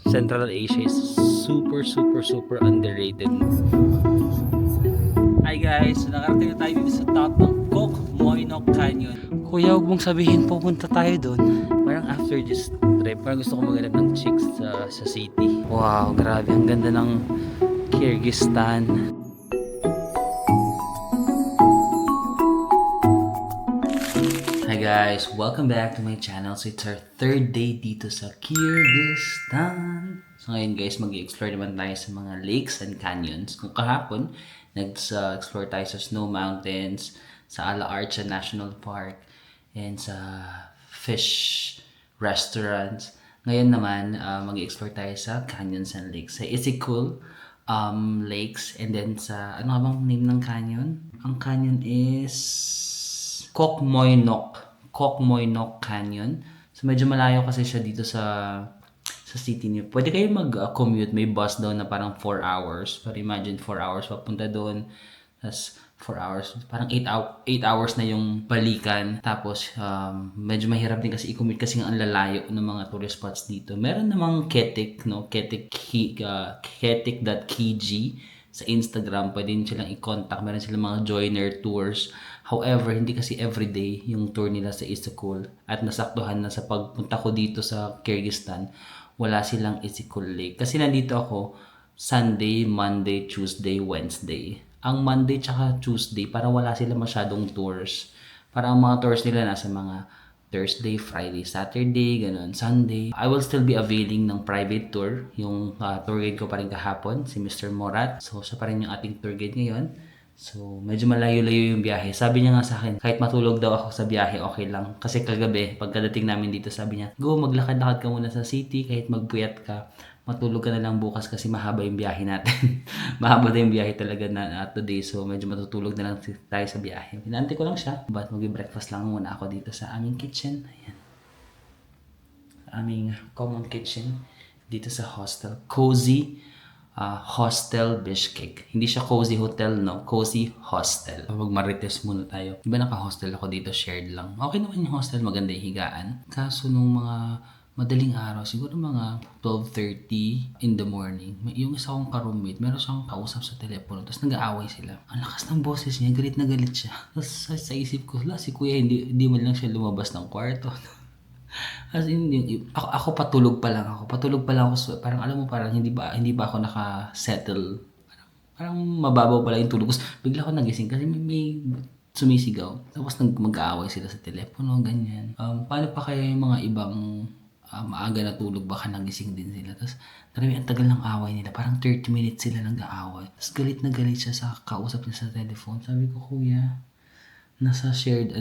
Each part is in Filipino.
Central Asia is super underrated. Hi guys, so nakarating na tayo dito sa top ng Koh Moinok Canyon. Kuya, huwag mong sabihin pupunta tayo doon. Parang after this trip, parang gusto ko maghanap ng chicks sa city. Wow, grabe, ang ganda ng Kyrgyzstan. Hi guys, welcome back to my channel. So it's our third day dito sa Kyrgyzstan. So ngayon guys, mag-explore naman tayo sa mga lakes and canyons. Kung kahapon, nag-explore tayo sa Snow Mountains, sa Ala Archa National Park, and sa fish restaurants. Ngayon naman, mag-explore tayo sa canyons and lakes. Sa Isikul lakes, and then sa, ano nga bang name ng canyon? Ang canyon is Koh Moinok Canyon. So medyo malayo kasi siya dito sa city niyo. Pwede kayo mag-commute, may bus daw na parang 4 hours. Pero imagine 4 hours papunta doon. Tapos 4 hours, parang 8 hours na yung balikan. Tapos medyo mahirap din kasi i-commute kasi ang lalayo ng mga tourist spots dito. Meron namang Ketik, no? Ketik.kg sa Instagram. Pwede din silang i-contact. Meron silang mga joiner tours. However, hindi kasi everyday yung tour nila sa Isikul. At nasaktuhan na sa pagpunta ko dito sa Kyrgyzstan, wala silang Isikul Lake. Kasi nandito ako Sunday, Monday, Tuesday, Wednesday. Ang Monday tsaka Tuesday, parang wala sila masyadong tours. Parang ang mga tours nila nasa mga Thursday, Friday, Saturday, ganun, Sunday. I will still be availing ng private tour. Yung tour guide ko pa rin kahapon, si Mr. Morat. So, siya pa rin yung ating tour guide ngayon. So, medyo malayo-layo yung biyahe. Sabi niya nga sa akin, kahit matulog daw ako sa biyahe, okay lang. Kasi kagabi, pagkadating namin dito, sabi niya, go, maglakad-lakad ka muna sa city, kahit magpuyat ka, matulog ka na lang bukas kasi mahaba yung biyahe natin. Mahaba na yung biyahe talaga na today. So, medyo matutulog na lang tayo sa biyahe. Pinante ko lang siya. But mag-breakfast lang muna ako dito sa aming kitchen. Ayan. Aming common kitchen. Dito sa hostel. Cozy Hostel Bishkek. Hindi siya cozy hotel, no? Cozy hostel. Magmarites muna tayo. Diba naka-hostel ako dito, shared lang. Okay naman yung hostel, maganda yung higaan. Kaso nung mga madaling araw, siguro mga 12:30 in the morning, yung isa kong ka-roommate, meron siyang kausap sa telepono, tapos nag-aaway sila. Ang lakas ng boses niya, galit na galit siya. Tapos sa isip ko, si kuya, hindi man lang siya lumabas ng kwarto. As in, ako patulog pa lang ako. So, parang alam mo, parang hindi ba ako naka-settle. Parang mababaw pala yung tulog ko. Bigla ako nagising kasi may sumisigaw. Tapos mag-aaway sila sa telepono, ganyan. Paano pa kaya yung mga ibang maaga na tulog, baka nagising din sila. Tapos ang tagal ng away nila. Parang 30 minutes sila nag-aaway. Tapos galit na galit siya sa kausap niya sa telephone. Sabi ko, kuya, nasa shared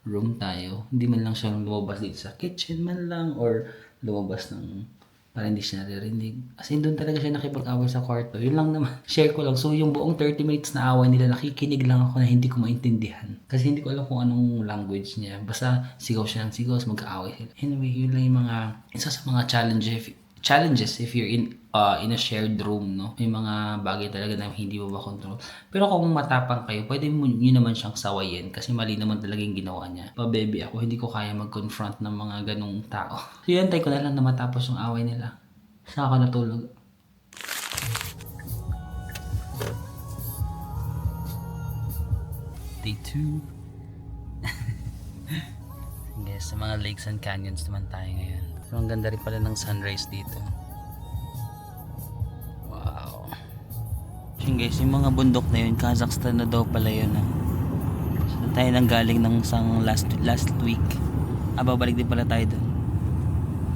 room tayo. Hindi man lang siya lumabas dito sa kitchen man lang or lumabas ng para hindi siya naririnig. As in, doon talaga siya nakipag-away sa kwarto. Yun lang naman. Share ko lang. So, yung buong 30 minutes na away nila, nakikinig lang ako na hindi ko maintindihan. Kasi hindi ko alam kung anong language niya. Basta sigaw siya ng sigaw, mag-aaway sila. Anyway, yun lang yung isa sa mga challenges if you're in a shared room, no? May mga bagay talaga na hindi mo makontrol. Pero kung matapang kayo, pwede nyo naman siyang sawayin kasi mali naman talaga yung ginawa niya. Baby ako, hindi ko kaya mag-confront ng mga ganong tao. So yun, ko na lang na matapos yung away nila. Saan ako natulog? Day 2. Guys, sa mga lakes and canyons naman tayo ngayon. So, ang ganda rin pala ng sunrise dito. Wow. So guys, yung mga bundok na yun, Kazakhstan na daw pala yun. So, tayo nang galing ng last week. Babalik din pala tayo doon.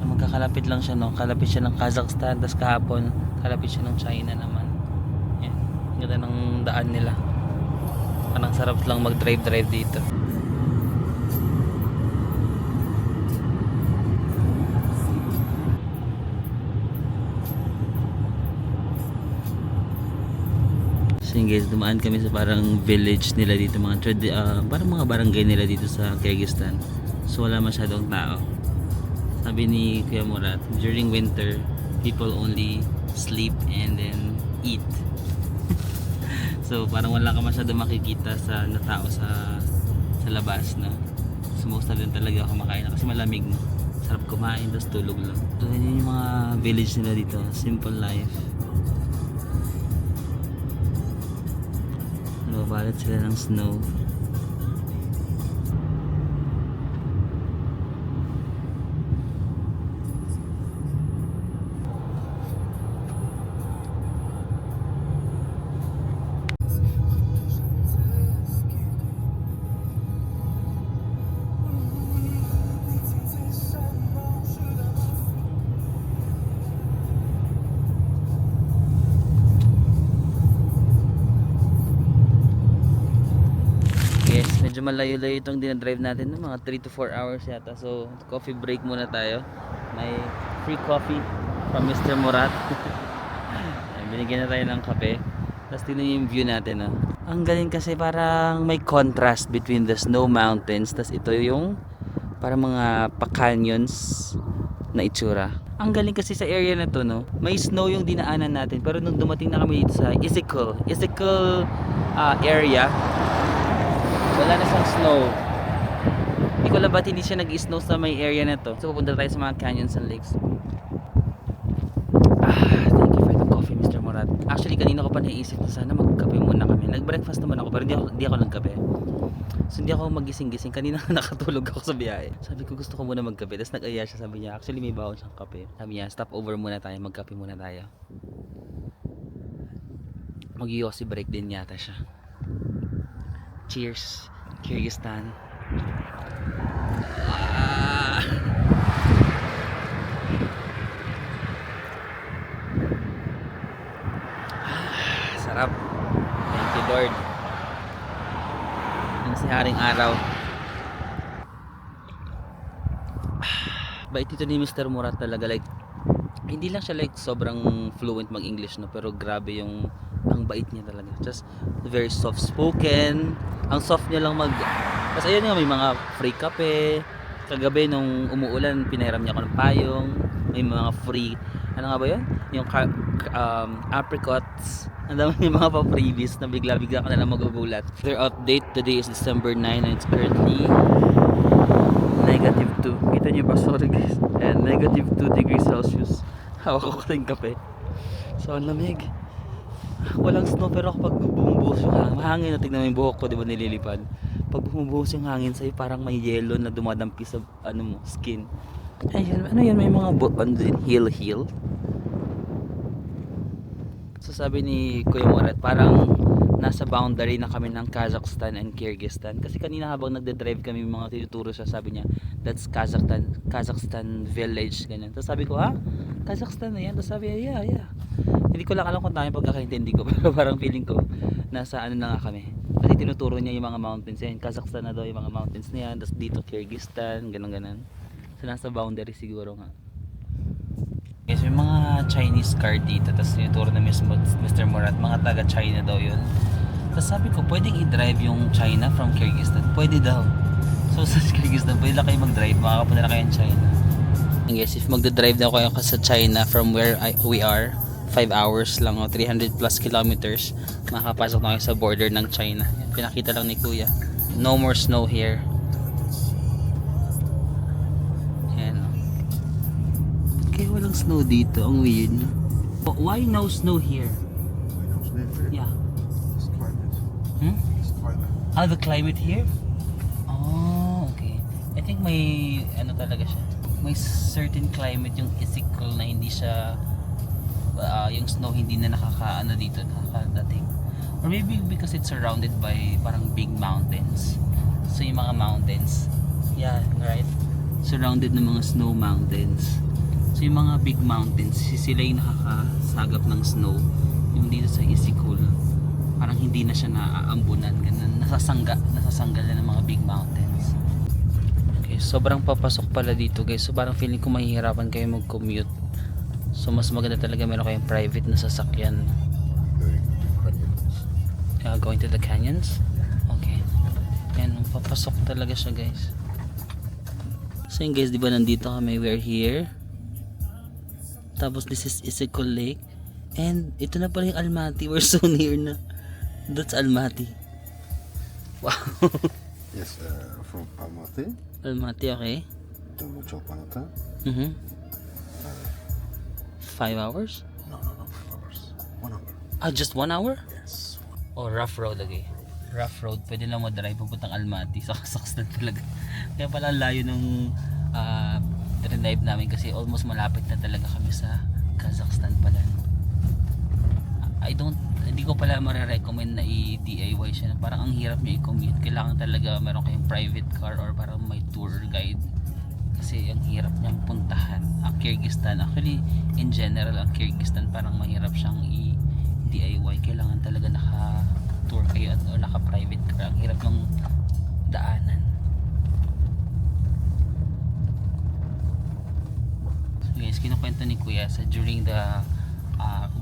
So, magkakalapit lang siya, no? Kalapit siya ng Kazakhstan, tapos kahapon, kalapit siya ng China naman. Yan. Ang ganda ng daan nila. Parang sarap lang mag-drive dito. So yun guys, dumaan kami sa parang village nila dito, parang mga barangay nila dito sa Kyrgyzstan. So wala masyadong tao. Sabi ni Kuya Murat, during winter, people only sleep and then eat. So parang wala ka masyadong makikita na tao sa labas, no? So most of them talaga kumakain na kasi malamig, no? Sarap kumain, tapos tulog lang. So, yun yung mga village nila dito. Simple life. Nababalot sila ng snow. Yes, medyo malayo-layo itong dinadrive natin ng mga 3 to 4 hours yata. So, coffee break muna tayo. May free coffee from Mr. Murat. Binigyan na tayo ng kape. Tapos tingnan niyo yung view natin. Oh. Ang galing kasi parang may contrast between the snow mountains. Tapos ito yung parang mga pa-canyons na itsura. Ang galing kasi sa area na to, no? May snow yung dinaanan natin. Pero nung dumating na kami dito sa Isikul area, wala na siyang snow. Hindi ko alam ba't hindi siya nag-snow sa may area na to. So pupunta tayo sa mga canyons and lakes. Thank you for the coffee, Mr. Murat. Actually kanina ko pa naisip na sana magkape muna kami. Nag-breakfast naman ako pero hindi ako nagkape. So hindi ako magising-gising. Kanina nakatulog ako sa biyahe. Sabi ko gusto ko muna magkape. Tapos nag-aya siya, sabi niya actually may bawon siyang kape. Sabi niya stop over muna tayo, magkape muna tayo. Mag-yossi break din yata siya. Cheers, Kyrgyzstan. Sarap. Thank you, Lord. Ang si Haring Araw. Bait ito ni Mr. Murat talaga. Like, hindi lang siya like sobrang fluent mag-English, no? Pero grabe yung ang bait niya talaga. Just very soft spoken. Ang soft niya lang Tapos ayun nga, may mga free kape. Kagabi nung umuulan, pinahiram niya ako ng payong. May mga free, ano nga ba yun? Yung apricots. Ang dami yung mga pa-freebies na bigla-bigla ka na lang magugulat. Their update today is December 9 and it's currently -2. Kita niyo ba? Sorry guys. And -2 degrees Celsius. Hawak ko kasing kape. So ang lamig. Walang snow pero kapag bumubuhos yung hangin na tignan mo yung buhok ko, di ba nililipad? Pag bumubuhos yung hangin sa'yo, parang may yelo na dumadampi sa skin. Ayun, ano yan, may mga hill. So sabi ni Kuya Murat, parang nasa boundary na kami ng Kazakhstan and Kyrgyzstan. Kasi kanina habang nagde-drive kami, mga tinuturo siya, sabi niya, that's Kazakhstan village, ganyan. Tapos sabi ko, Kazakhstan na yan? Tapos sabi niya, yeah. Hindi ko lang alam kung tayo pagkakaintindi ko, pero parang feeling ko nasa ano na nga kami. Kasi tinuturo niya yung mga mountains yan. Kazakhstan na daw yung mga mountains na yan. Tapos dito Kyrgyzstan, ganun. So nasa boundary siguro nga. Guys, may mga Chinese car dito. Tapos tinuturo na Mr. Murat, mga taga China daw yun. Tapos sabi ko, pwedeng i-drive yung China from Kyrgyzstan? Pwede daw. So sa Kyrgyzstan, pwede lang kayo mag-drive. Makakapunta na kayo ng China. Guys, if magda-drive na kayo sa China from where we are, 5 hours lang, 300 plus kilometers, makakapasok na kayo sa border ng China. Yan, pinakita lang ni Kuya. No more snow here. Yan. Okay, walang snow dito. Ang weird. Why no snow here? Yeah. It's climate. It's climate. The climate here? Oh, okay. I think may ano talaga siya. May certain climate yung Isikul na hindi siya yung snow hindi na nakakadating. Or maybe because it's surrounded by parang big mountains. So yung mga mountains, yeah, right? Surrounded ng mga snow mountains. So yung mga big mountains, sila yung nakakasagap ng snow. Yung dito sa Isikul, parang hindi na siya naaambunan, ganun. Nasasanggal na ng mga big mountains. Okay, sobrang papasok pala dito guys. So parang feeling ko mahihirapan kayo mag-commute. So mas maganda talaga meron kayong private na sasakyan. Going to the canyons? Okay. Yan, papasok talaga siya guys. So yun guys, di ba nandito kami, we're here. Tapos this is Isikul Lake. And ito na pala yung Almaty, we're so near na. That's Almaty. Wow. Yes, from Almaty. Almaty, okay. Tengo mucho panata. Mm-hmm. 5 hours? No, 5 hours. 1 hour. Ah, just 1 hour? Yes. Oh, rough road lagi. Rough road, pwede lang mo drive papuntang Almaty. Saksaks na talaga. Kaya pala ang layo nung drive namin kasi almost malapit na talaga kami sa Kazakhstan pala. Hindi ko pala marirecommend na i-DIY siya. Parang ang hirap niya i-commute. Kailangan talaga meron kayong private car or parang may tour guide. Kasi ang hirap niyang puntahan. Ang Kyrgyzstan, actually in general ang Kyrgyzstan parang mahirap siyang i-DIY. Kailangan talaga naka-tour kayo o naka-private car. Ang hirap ng daanan. So guys, kinukwento ni Kuya during the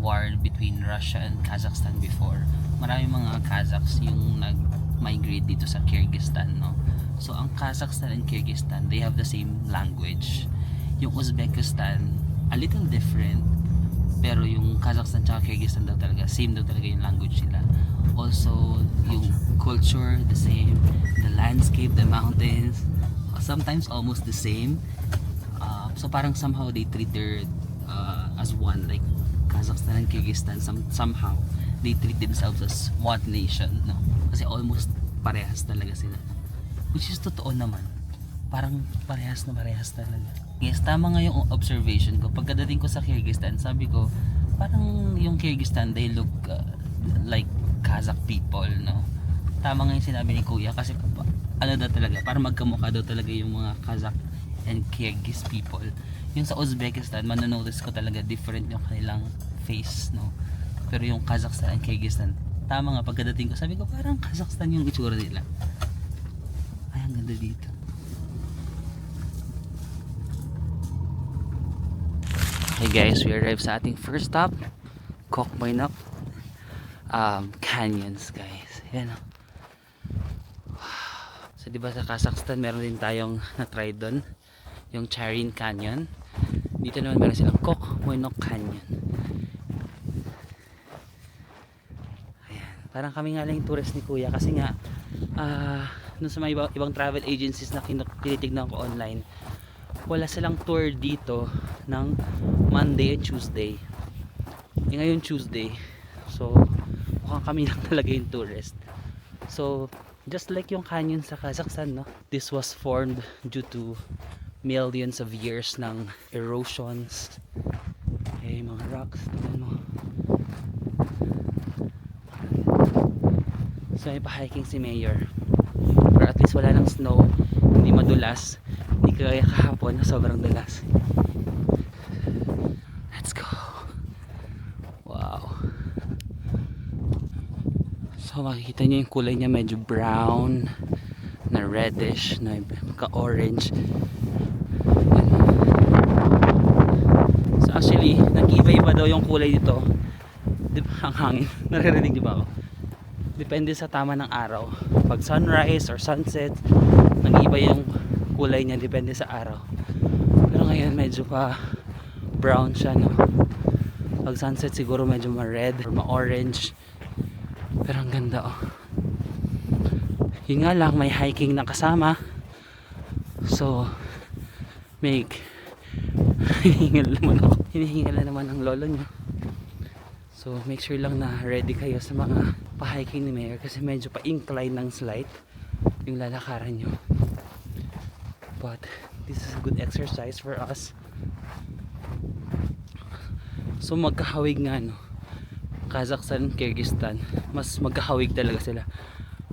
war between Russia and Kazakhstan before, marami mga Kazakhs yung nag-migrate dito sa Kyrgyzstan, no? So ang Kazakhstan and Kyrgyzstan, they have the same language. Yung Uzbekistan, a little different, pero yung Kazakhstan at Kyrgyzstan daw talaga, same daw talaga yung language nila. Also, yung culture, the same. The landscape, the mountains, sometimes almost the same. So parang somehow they treat their as one, like Kazakhstan and Kyrgyzstan, somehow they treat themselves as one nation, no? Kasi almost parehas talaga sila, which is totoo naman, parang parehas talaga. Yes, tama nga yung observation ko pagkadating ko sa Kyrgyzstan. Sabi ko parang yung Kyrgyzstan, they look like Kazakh people, no? Tama nga yung sinabi ni Kuya kasi ano daw talaga, parang magkamukha daw talaga yung mga Kazakh and Kyrgyz people. Yung sa Uzbekistan, manonotice ko talaga different yung kanilang face, no? Pero yung Kazakhstan and Kyrgyzstan, tama nga pagkadating ko, sabi ko parang Kazakhstan yung itsura nila. Ay, ang ganda dito. Okay guys, we arrived sa ating first stop, Kokmaynok Canyons, guys. Yan, oh. So diba sa Kazakhstan meron din tayong na-try doon, yung Charin Canyon. Dito naman meron silang Kokmaynok Canyon. Ayan, parang kami nga lang yung tourist ni Kuya kasi nga dun sa mga ibang travel agencies na tinitignan ko online, wala silang tour dito ng Monday and Tuesday. Ngayon Tuesday, so mukhang kami lang talaga yung tourist. So just like yung canyon sa Kazakhstan, no? This was formed due to millions of years ng erosions. Okay, mga rocks, tingnan mo. So may pa-hiking si Mayor, pero at least wala ng snow, hindi madulas, hindi kaya kahapon na sobrang dulas. Let's go. Wow. So makikita nyo yung kulay niya, medyo brown na reddish na ka-orange. So actually nag-iba-iba daw yung kulay dito. Ang hangin, naririnig niyo ba ako? Depende sa tama ng araw. Pag sunrise or sunset, nag-iba yung kulay niya, depende sa araw. Pero ngayon medyo pa brown siya, no? Pag sunset siguro medyo ma-red or ma-orange. Pero ang ganda, oh. Yun nga lang, may hiking na kasama. So hinihingal na naman ang lolo nyo. So make sure lang na ready kayo sa mga pa-hiking ni Mayor kasi medyo pa-incline ng slight yung lalakaran nyo. But this is a good exercise for us. So magkahawig nga, no? Kazakhstan, Kyrgyzstan, mas magkahawig talaga sila.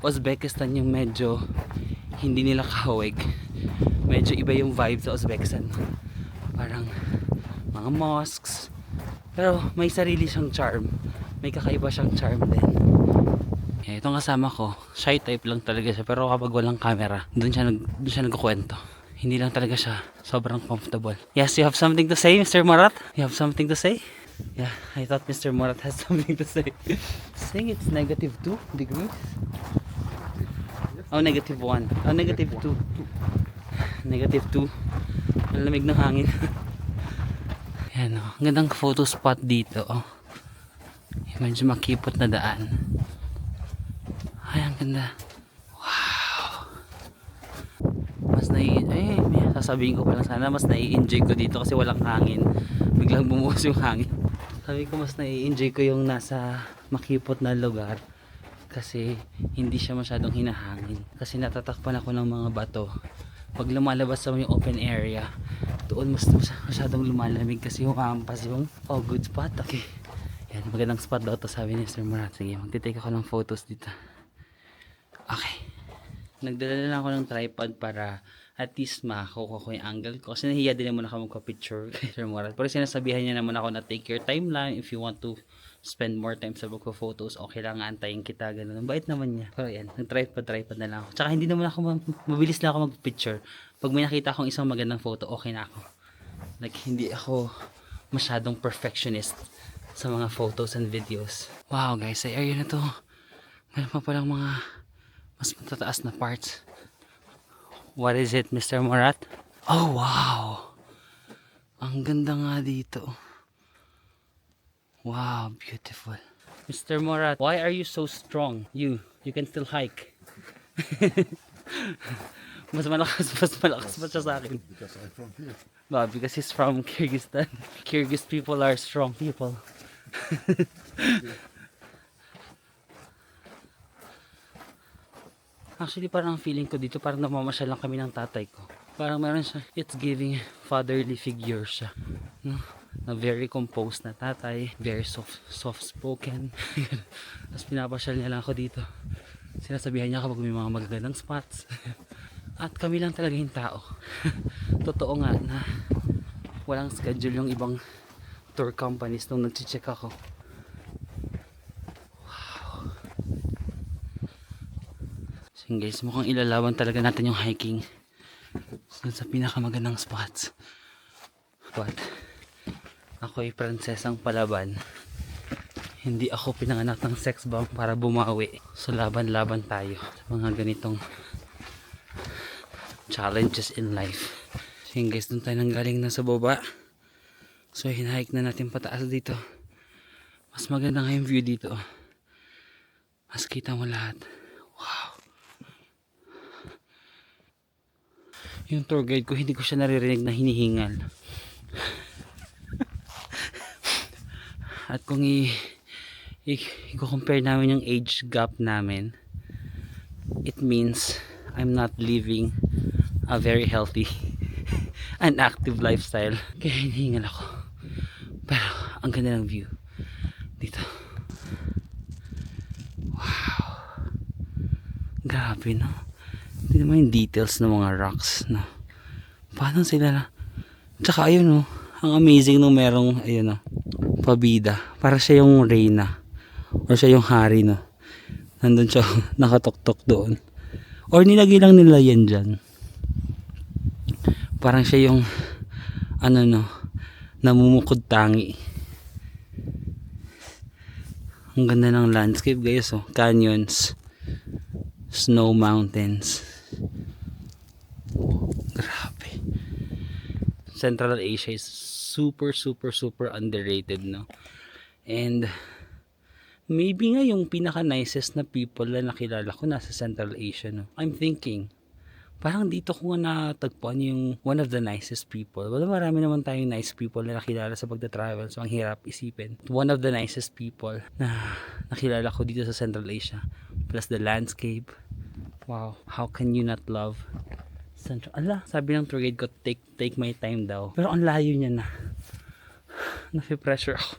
Uzbekistan yung medyo hindi nila kahawig. Medyo iba yung vibe sa Uzbekistan. Parang mga mosques, pero may sarili siyang charm. May kakaiba siyang charm din. Itong kasama ko, shy type lang talaga siya, pero kapag walang camera, doon siya nagkukwento. Hindi lang talaga siya sobrang comfortable. Yes, you have something to say, Mr. Morat? You have something to say? Yeah, I thought Mr. Morat has something to say. Saying it's negative 2 degrees. Oh, negative 1. Oh, negative 2. Negative 2. Ang lamig ng hangin. Yan, oh. Ang gandang photo spot dito, oh. Medyo makipot na daan. Ay, ang ganda. Wow. Mas may Sasabihin ko pala sana mas nai-enjoy ko dito kasi walang hangin. Biglang bumuhos yung hangin. Sabi ko mas nai-enjoy ko yung nasa makipot na lugar kasi hindi siya masyadong hinahangin. Kasi natatakpan ako ng mga bato. Pag lumalabas sa yung open area, doon mas masyadong lumalamig kasi yung ampas yung good spot. Okay. Yan, magandang spot daw to sabi ni Sir Murat. Sige, magtitake ako ng photos dito. Okay. Nagdala na lang ako ng tripod para at least makakuha ko yung angle ko. Kasi nahiya din naman ako magpa-picture kay Sir Murat. Pero sinasabihan niya naman ako na take your time lang. If you want to spend more time sa photos, okay lang, antayin kita. Ganun. Ang bait naman niya. Pero yan, nag-tripod na lang ako. Tsaka hindi naman ako, mabilis lang ako mag-picture. Pag may nakita akong isang magandang photo, okay na ako. Like, hindi ako masyadong perfectionist sa mga photos and videos. Wow guys, sa area na to, meron pa palang mga mas matataas na parts. What is it, Mr. Murat? Oh wow! Ang ganda nga dito. Wow, beautiful. Mr. Murat, why are you so strong? You can still hike. mas malakas pa siya sa akin. Because I'm from here. Well, because he's from Kyrgyzstan. Kyrgyz people are strong people. Actually, parang feeling ko dito, parang namamasyal lang kami ng tatay ko. Parang meron siya, it's giving fatherly figure siya. No? Na very composed na tatay, very soft spoken. Tapos pinapasyal niya lang ako dito. Sinasabihan niya kapag may mga magagandang spots. At kami lang talaga yung tao. Totoo nga na walang schedule yung ibang tour companies nung nag-check ako. Wow. So guys, mukhang ilalaban talaga natin yung hiking sa pinakamagandang spots. But ako ay prinsesang palaban. Hindi ako pinanganak ng sex bomb para bumawi. So laban-laban tayo sa mga ganitong challenges in life. So yun guys, doon tayo nanggaling na sa baba. So hinahike na natin pataas dito. Mas maganda nga yung view dito. Mas kita mo lahat. Wow. Yung tour guide ko, hindi ko siya naririnig na hinihingal. At kung i-compare namin yung age gap namin, it means I'm not living a very healthy and active lifestyle. Kaya hinihingal ako. Pero ang ganda ng view dito. Wow. Grabe, no? Hindi naman yung details ng mga rocks, no? Paano sila na? Tsaka ayun, no? Ang amazing nung merong, ayun, no? Pabida. Para siya yung reyna. Or siya yung hari, no? Nandun siya, nakatok-tok doon. Or nilagay lang nila yan dyan. Parang siya yung, ano, no? Namumukod tangi. Ang ganda ng landscape guys, oh. Canyons, snow mountains. Grabe. Central Asia is super underrated, no? And maybe nga yung pinaka nicest na people na nakilala ko nasa Central Asia, no? I'm thinking parang dito ko nga natagpuan yung one of the nicest people. Wala, marami naman tayong nice people na nakilala sa pagda-travel. So, ang hirap isipin. One of the nicest people na nakilala ko dito sa Central Asia. Plus the landscape. Wow. How can you not love Central? Ala, sabi ng tour guide ko, take my time daw. Pero ang layo niya na. Nafi-pressure ako.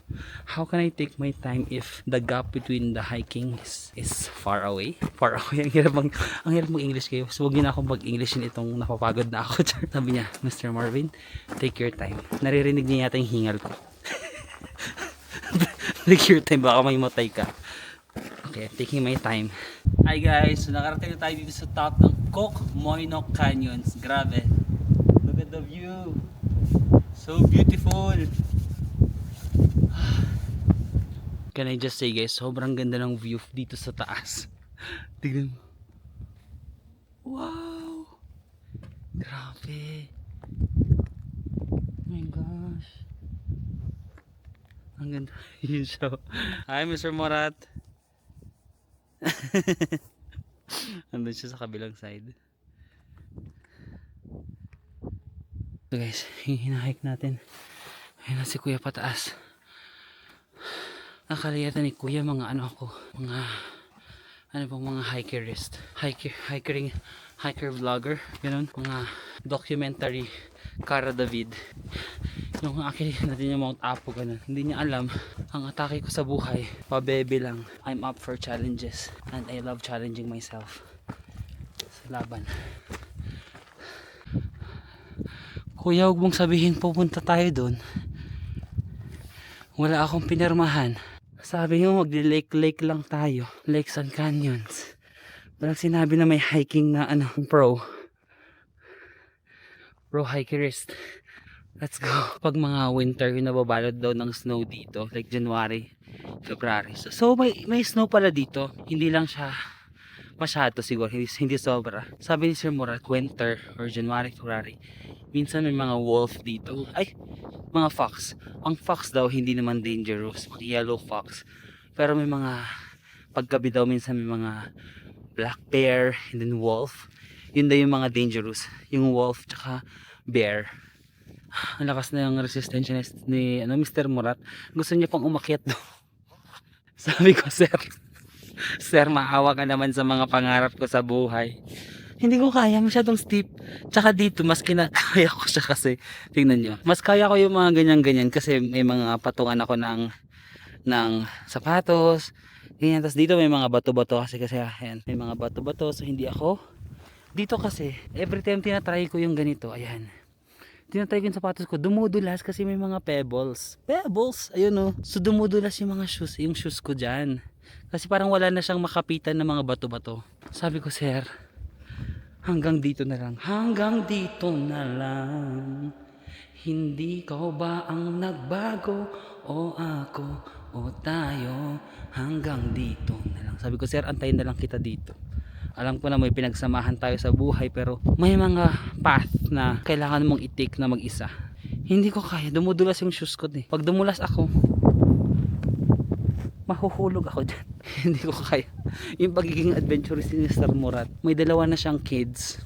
How can I take my time if the gap between the hiking is far away? Far away. Ang hirap mag-English kayo. So, huwag niyo na akong mag-Englishin itong napapagod na ako. Sabi niya, Mr. Marvin, take your time. Naririnig niya yata yung hingal ko. Take your time. Baka may matay ka. Okay, taking my time. Hi guys, so nakarating na tayo dito sa top ng Kokmoinok Canyons. Grabe. Look at the view. So beautiful. Can I just say guys, sobrang ganda ng view dito sa taas. Tignan mo. Wow. Grabe. Oh my gosh. Ang ganda. Yun siya. Hi Mr. Murat. Andun siya sa kabilang side. So guys, hinahike natin. Ayun na si Kuya pataas. Nakaliyatan ni Kuya mga ano ako, mga ano bang mga hiker vlogger, ganun, mga documentary Cara David. Yung akin natin yung Mount Apo, ganun. Hindi niya alam, ang atake ko sa buhay, pabebe lang. I'm up for challenges and I love challenging myself sa laban. Kuya, huwag mong sabihin pupunta tayo doon. Wala akong pinirmahan. Sabi nyo magli-lake lang tayo. Lakes and canyons. Walang sinabi na may hiking na ano, pro hikerist. Let's go. Pag mga winter, yung nababalot daw ng snow dito, like January, February. So may snow pala dito. Hindi lang siya masyado siguro, hindi sobra. Sabi ni Sir Murat, winter or January, February, minsan may mga wolf dito. Ay, mga fox. Ang fox daw hindi naman dangerous, mga yellow fox. Pero may mga paggabi daw minsan may mga black bear and then wolf. Yun daw yung mga dangerous, yung wolf tsaka bear. Ang lakas na yung resistensya ni ano, Mr. Murat. Gusto niya pang umakyat do. Sabi ko, Sir, maawa ka naman sa mga pangarap ko sa buhay. Hindi ko kaya, masyadong steep. Tsaka dito, mas kinakaya ko siya kasi, tingnan nyo, mas kaya ko yung mga ganyan-ganyan kasi may mga patungan ako ng sapatos, ganyan. Tapos dito may mga bato-bato kasi ayan, may mga bato-bato, so hindi ako. Dito kasi, every time tinatry ko yung ganito, ayan, tinatry ko yung sapatos ko, dumudulas kasi may mga pebbles, ayun o. So dumudulas yung mga shoes ko dyan. Kasi parang wala na siyang makapitan ng mga bato-bato. Sabi ko, Sir, hanggang dito na lang. Hindi ka ba ang nagbago? O ako, o tayo? Hanggang dito na lang. Sabi ko, Sir, antayin na lang kita dito. Alam ko na may pinagsamahan tayo sa buhay, pero may mga path na kailangan mong i-take na mag-isa. Hindi ko kaya, dumudulas yung shoes ko eh. Pag dumulas ako, mahuhulog ako dyan. Hindi ko kaya. Yung pagiging adventurous ni Mr. Murat, may dalawa na siyang kids,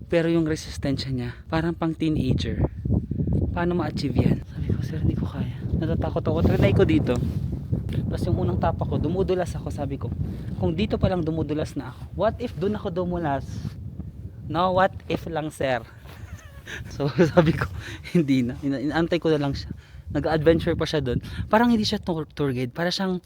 pero yung resistensya niya parang pang teenager. Paano ma-achieve yan? Sabi ko, Sir, hindi ko kaya. Natatakot ako. Trinay ko dito. Tapos yung unang tapa ko, dumudulas ako. Sabi ko, kung dito pa lang dumudulas na ako, what if dun ako dumulas? No, what if lang, Sir? So sabi ko, hindi na. Inaantay ko na lang siya. Nag-adventure pa siya doon. Parang hindi siya tour guide. Para siyang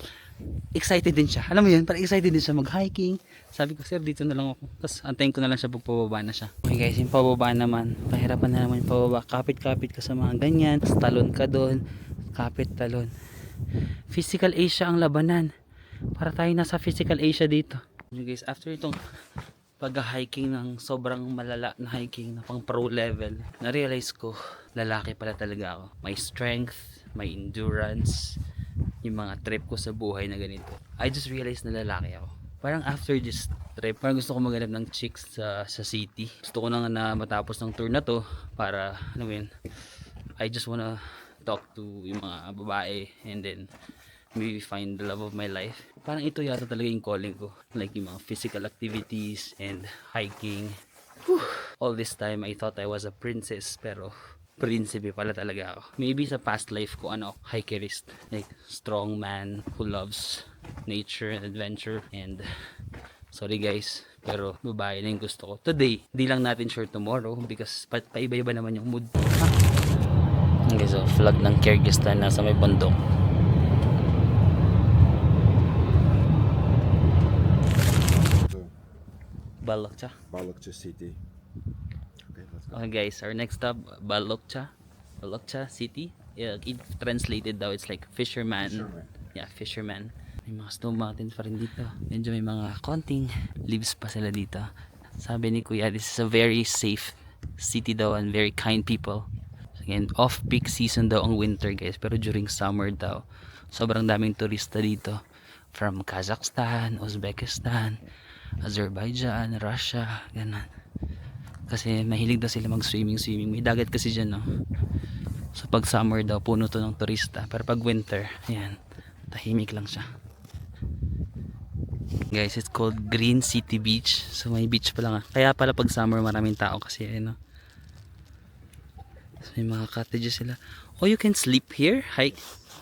excited din siya. Alam mo yun? Parang excited din siya mag-hiking. Sabi ko, Sir, dito na lang ako. Tapos antayin ko na lang siya pag pababa na siya. Okay guys, yung pababa naman. Pahirapan na naman yung pababa. Kapit-kapit ka sa mga ganyan. Tapos talon ka doon. Kapit-talon. Physical Asia ang labanan. Para tayo nasa Physical Asia dito. Okay guys, after itong pag-hiking ng sobrang malala na hiking na pang pro level, na-realize ko, lalaki pala talaga ako. May strength, may endurance, yung mga trip ko sa buhay na ganito. I just realized na lalaki ako. Parang after this trip, parang gusto ko maghanap ng chicks sa city. Gusto ko na matapos ng tour na to para, ano yun, I just wanna talk to yung mga babae and then maybe find the love of my life. Parang ito yata talaga yung calling ko. Like yung mga physical activities and hiking. Whew. All this time I thought I was a princess, pero prinsipe pala talaga ako. Maybe sa past life ko hikerist. Like strong man who loves nature and adventure. And sorry guys, pero babae na yung gusto ko. Today, di lang natin sure tomorrow because paiba-iba naman yung mood. Okay, so flag ng Kyrgyzstan nasa may bundok. Balokcha City. Okay, let's go. Okay guys, our next stop, Balokcha City. Yeah, it translated daw, it's like fisherman. Yeah, fisherman. May mga snow mountains pa rin dito. Medyo may mga konting leaves pa sila dito. Sabi ni Kuya, this is a very safe city daw and very kind people. Again, off-peak season daw ang winter guys, pero during summer daw, sobrang daming turista dito. From Kazakhstan, Uzbekistan, Azerbaijan, Russia, ganun. Kasi mahilig daw sila mag-swimming. May dagat kasi dyan, no? So pag summer daw, puno to ng turista. Pero pag winter, ayan, tahimik lang siya. Guys, it's called Green City Beach. So may beach pa lang. Kaya pala pag summer maraming tao kasi, ano. May mga cottages sila. Oh, you can sleep here? Hi.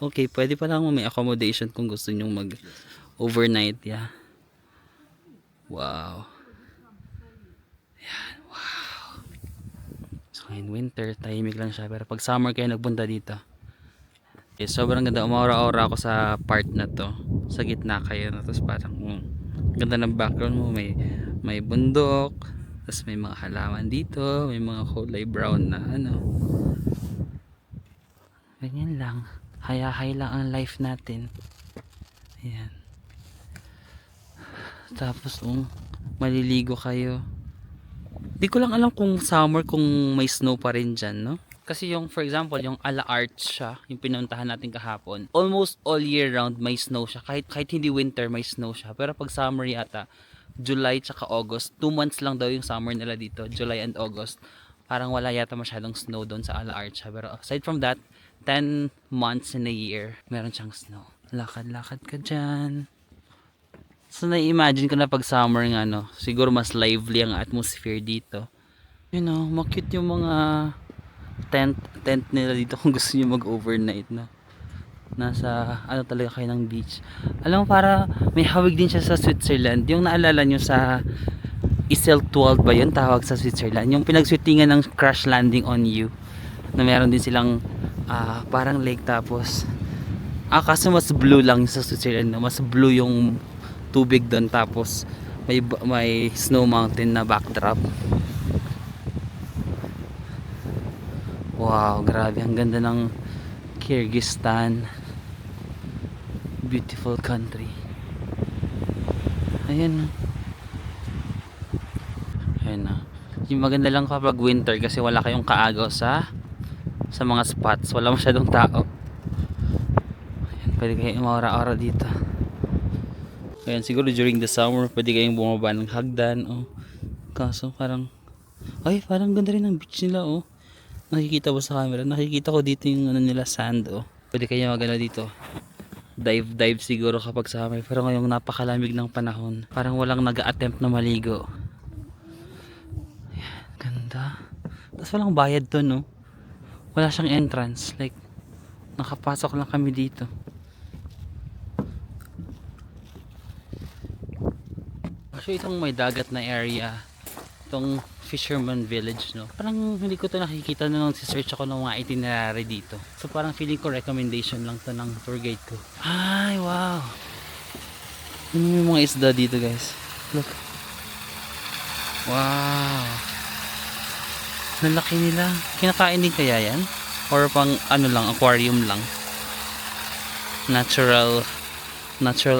Okay, pwede pa lang may accommodation kung gusto nyong mag overnight, yeah. Wow. Yan, wow. So in winter, tahimik lang siya. Pero pag summer kayo nagpunta dito, eh, sobrang ganda. Umaura-aura ako sa part na to. Sa gitna kayo. No? Tapos parang ganda ng background mo. May bundok. Tapos may mga halaman dito. May mga kulay brown na ano. Ganyan lang. Hayahay lang ang life natin. Ayan. Tapos maliligo kayo. Di ko lang alam kung summer kung may snow pa rin dyan, no? Kasi yung, for example, yung Ala Arts siya, yung pinuntahan natin kahapon, almost all year round may snow siya. Kahit hindi winter, may snow siya. Pero pag summer yata, July tsaka August, 2 months lang daw yung summer nila dito, July and August. Parang wala yata masyadong snow doon sa Ala Arts siya. Pero aside from that, 10 months in a year, meron siyang snow. Lakad-lakad ka dyan. So, na-imagine ko na pag summer nga, no, siguro mas lively ang atmosphere dito. You know, makit yung mga tent nila dito kung gusto niyo mag-overnight, no. Nasa, ano talaga kayo ng beach. Alam mo, para may hawig din siya sa Switzerland. Yung naalala nyo sa Isel 12 ba yun, tawag sa Switzerland? Yung pinagshootingan ng Crash Landing on You. Na meron din silang parang lake tapos kaso mas blue lang sa Switzerland, no? Mas blue yung tubig doon tapos may snow mountain na backdrop. Wow, grabe, ang ganda ng Kyrgyzstan. Beautiful country. Ayan. Ayan na. Yung maganda lang kapag winter kasi wala kayong kaagaw sa mga spots, wala masyadong tao. Ayan, pwede kayong umaura-aura dito. Ayan, siguro during the summer pwede kayong bumaba ng hagdan, oh. Kaso parang parang ganda rin ng beach nila, oh. Nakikita mo sa camera, nakikita ko dito yung ano nila, sand, oh. Pwede kayo magana dito, dive siguro kapag summer. Pero ngayong napakalamig ng panahon, parang walang nag-a-attempt na maligo. Ayan, ganda. Tapos walang bayad to, no. Wala siyang entrance, like nakapasok lang kami dito. Actually, itong may dagat na area, itong Fisherman Village, no, parang hindi ko to nakikita na nung search ako ng mga itinerary dito. So parang feeling ko recommendation lang to ng tour guide ko. Ay, wow, yung mga isda dito, guys. Look, wow, lalaki nila. Kinakain din kaya yan? Or pang ano lang, aquarium lang, natural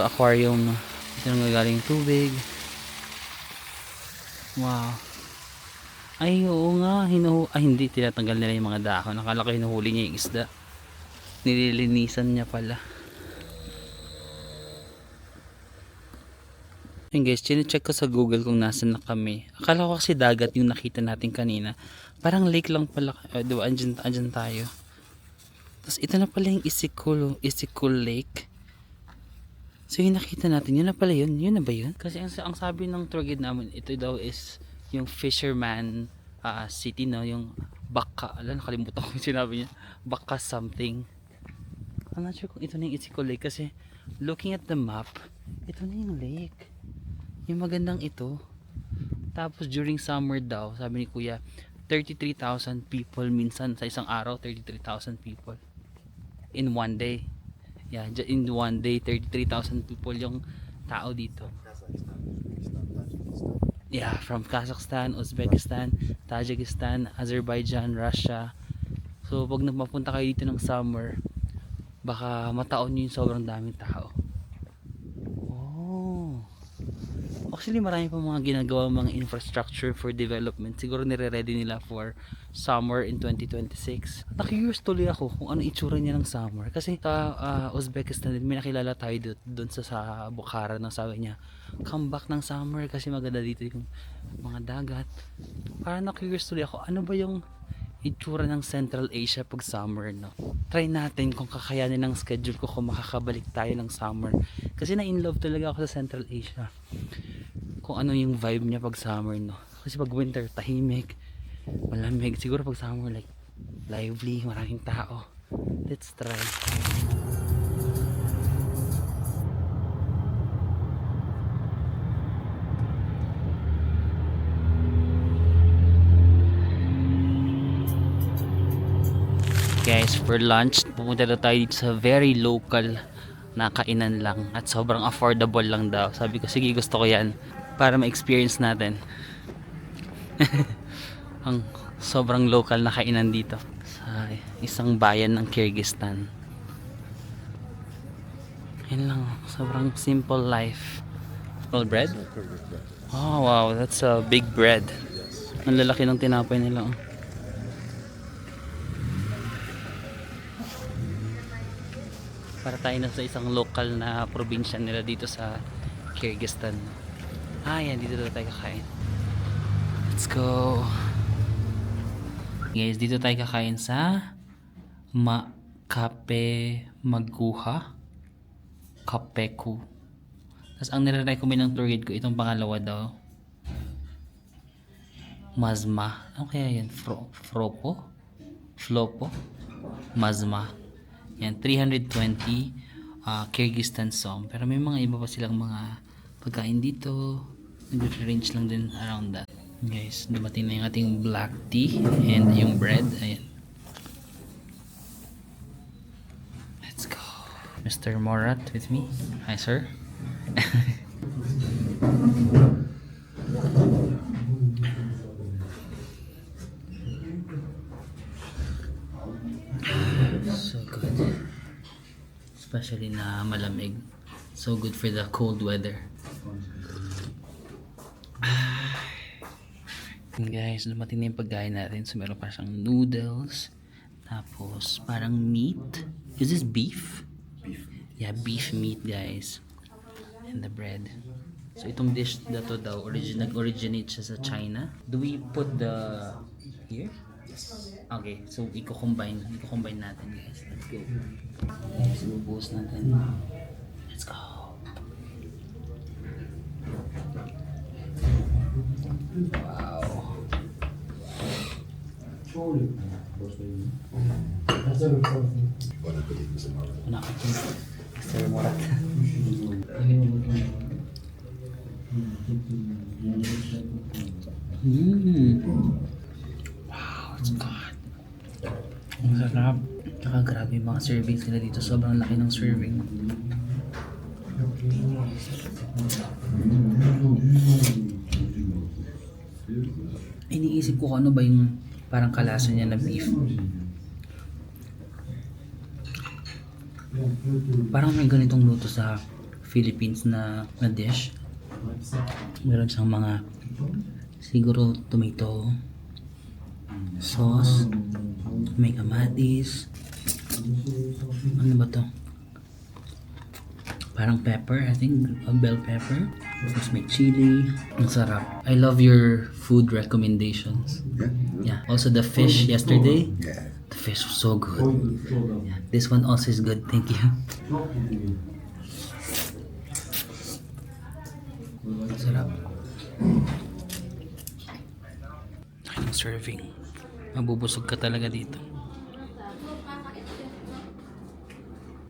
aquarium. Ito nang gagaling tubig. Wow. Ay, oo nga. Hindi. Tinatanggal nila yung mga dahon. Nakala ko hinuhuli niya yung isda. Nililinisan niya pala. Ayun guys, chinecheck ko sa Google kung nasan na kami. Akala ko kasi dagat yung nakita natin kanina. Parang lake lang pala. Diba? Andyan tayo. Tapos ito na pala yung Isikul Lake. So yung nakita natin, yun na pala yun. Yun na ba yun? Kasi ang sabi ng tour guide namin, ito daw is yung fisherman city, no? Yung Baka, nakalimutan ko yung sinabi niya. Baka something. I'm not sure kung ito na yung Isikul Lake kasi looking at the map, ito na yung lake. Yung magandang ito. Tapos during summer daw, sabi ni Kuya, 33,000 people minsan sa isang araw, 33,000 people in one day. Yeah, in one day, 33,000 people yung tao dito. Yeah, from Kazakhstan, Uzbekistan, Tajikistan, Azerbaijan, Russia. So, pag nagpapunta kayo dito ng summer, baka mataon nyo yung sobrang daming tao. Oh. Actually, marami pa mga ginagawa mga infrastructure for development. Siguro nire-ready nila for summer in 2026. Na-curious tuloy ako kung ano itsura niya ng summer. Kasi sa Uzbekistan din, may nakilala tayo doon sa Bukhara na sabi niya, come back ng summer kasi maganda dito yung mga dagat. Parang na-curious tuloy ako, ano ba yung itsura ng Central Asia pag summer, no? Try natin kung kakayanin ng schedule ko kung makakabalik tayo ng summer. Kasi na in love talaga ako sa Central Asia. Kung ano yung vibe niya pag summer, no? Kasi pag winter, tahimik, malamig. Siguro pag summer, like lively, maraming tao. Let's try. Guys, for lunch, pupunta na tayo dito sa very local na kainan lang at sobrang affordable lang daw. Sabi ko, sige, gusto ko yan para ma-experience natin ang sobrang local na kainan dito sa isang bayan ng Kyrgyzstan. Yan lang, sobrang simple life. Small bread? Oh wow, that's a big bread. Ang lalaki ng tinapay nila. Oh. Para tayo na sa isang local na probinsya nila dito sa Kyrgyzstan. Yan, dito tayo kakain. Let's go. Guys, dito tayo kakain sa Kape Maguha Kapeku. Tapos ang nire-recommend ng tour guide ko, itong pangalawa daw, Mazma. Ano kaya yan? Flopo? Mazma. Yan, 320 Kyrgyzstan som. Pero may mga iba pa silang mga pagkain dito. Nag-range lang din around that. Guys, dumating na yung ating black tea and yung bread. Ayan. Let's go. Mr. Morat with me. Hi, sir. So good. Especially na malamig. So good for the cold weather. And guys, dumating na yung pagkain natin. So meron pa siyang noodles. Tapos parang meat. Is this beef? Beef. Yeah, beef meat guys. And the bread. So itong dish na to daw, nag-originate siya sa China. Do we put the here? Yes. Okay, so i-combine natin guys. Let's go. Guys, ibubuhos natin. Let's go. Wow. Bon appétit, Mr. Morat. Mr. Morat. Wow, it's good. Ang sarap. Tsaka grabe yung mga servings nila dito. Sobrang laki ng serving. Iniisip ko kung ano ba yung parang kalasa niya na beef. Parang may ganitong luto sa Philippines na dish. Meron siyang mga siguro tomato sauce, may kamatis, ano ba to? Parang pepper, I think, a bell pepper. Tapos may chili. Ang sarap. I love your food recommendations. Yeah. Also the fish yesterday. Yeah. The fish was so good. Yeah. This one also is good. Thank you. Ang sarap. Ang serving. Mabubusog ka talaga dito.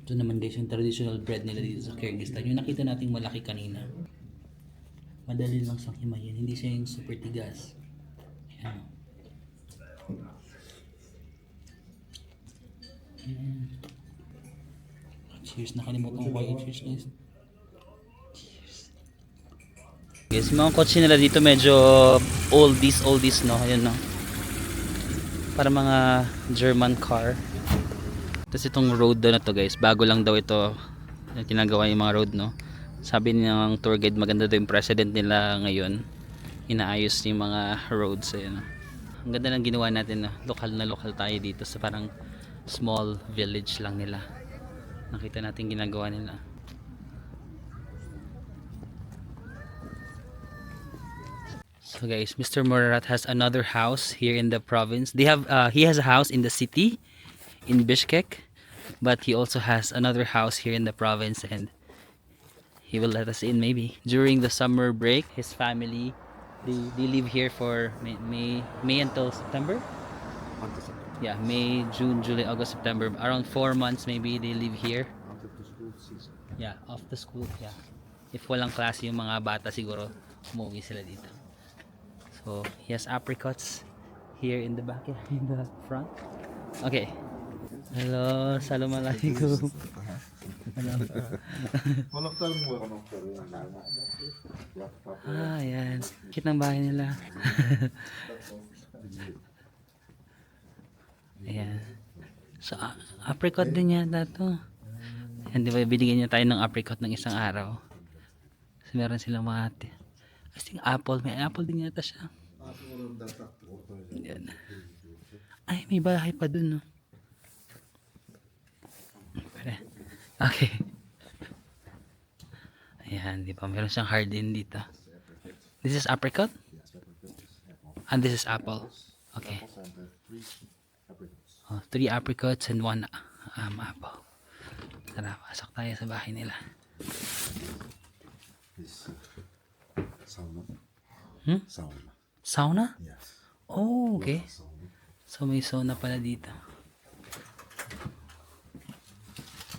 Ito naman guys yung traditional bread nila dito sa Kyrgyzstan. Yung nakita nating malaki kanina. Madali lang siyang himayin. Hindi siya yung super tigas. Ayan. Cheers. Nakalimutan ko kayo. Cheers guys. Cheers. Guys, yung mga kotse nila dito medyo oldies no. Ayan no. Para mga German car. Tapos itong road daw na to guys, bago lang daw ito ginagawa yung mga road no. Sabi ng tour guide maganda daw yung president nila ngayon. Inaayos yung mga roads ayun. Ang ganda ng ginawa natin no. Lokal na lokal tayo dito sa parang small village lang nila. Nakita natin ginagawa nila. So guys, Mr. Morat has another house here in the province. They have he has a house in the city in Bishkek, but he also has another house here in the province and he will let us in maybe during the summer break. His family they live here for May until September. Until September. Yeah, May, June, July, August, September. Around 4 months maybe they live here. After the school season. Yeah, after school, yeah. If walang klase yung mga bata siguro, umuwi sila dito. So, he has apricots here in the back, in the front. Okay. Hello, assalamualaikum. Ayan. Kit ng bahay nila. Ayan. So, apricot din yata to. Ayan, di ba, binigyan niya tayo ng apricot ng isang araw. So, meron silang mga I think apple. May apple din yata siya. Ayan. Ay, may bahay pa dun, no? Okay. Ayan, di ba? Meron siyang hardin dito. This is apricot? And this is apple. Okay. Oh, 3 apricots and 1 apple. Tara, pasok tayo sa bahay nila. This sauna. Sauna. Sauna? Yes. Oh, okay. Sauna. So may sauna pala dito.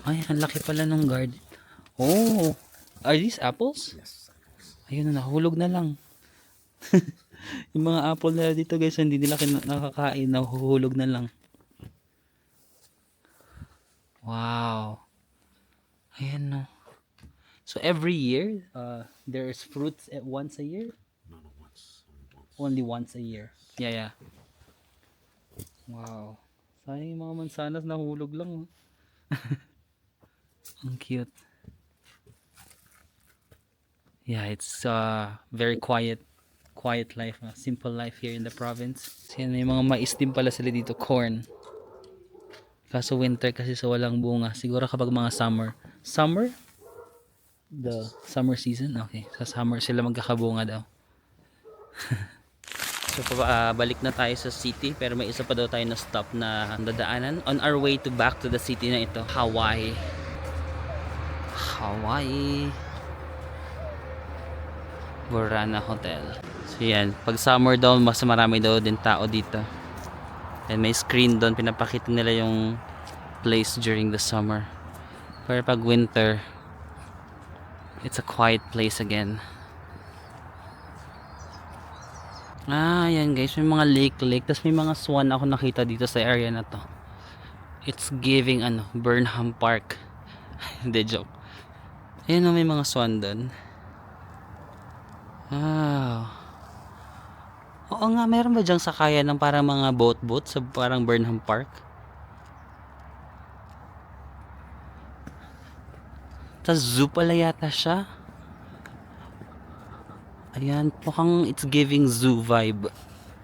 Ay, ang laki pala ng garden. Oh, are these apples? Yes. Ayun na, nahulog na lang. Yung mga apple na dito guys, hindi nila nakakain, nahuhulog na lang. Wow. Ayan no. So every year, there's fruits once a year? No, once. Only once a year. Yeah, yeah. Wow. Sayang yung mga mansanas nahulog lang. Ang cute. Yeah, it's very quiet life, simple life here in the province. Kasi may mga mais din pala sila dito, corn. Kaso winter kasi so walang bunga. Siguro kapag mga summer? The summer season? Okay, sa summer sila magkakabunga daw. So balik na tayo sa city, pero may isa pa daw tayo na stop na dadaanan on our way to back to the city na ito, Hawaii. Burana Hotel. So yan, pag summer daw mas marami daw din tao dito. And may screen doon, pinapakita nila yung place during the summer. Pero pag winter, it's a quiet place again. Yan guys, may mga lake. Tapos may mga swan ako nakita dito sa area na to. It's giving Burnham Park. Hindi, joke. Ayan may mga swan doon. Wow. Oo nga, meron ba dyang sakayan ng parang mga boat sa parang Burnham Park? Tas zoo pala yata siya. Ayan, mukhang it's giving zoo vibe.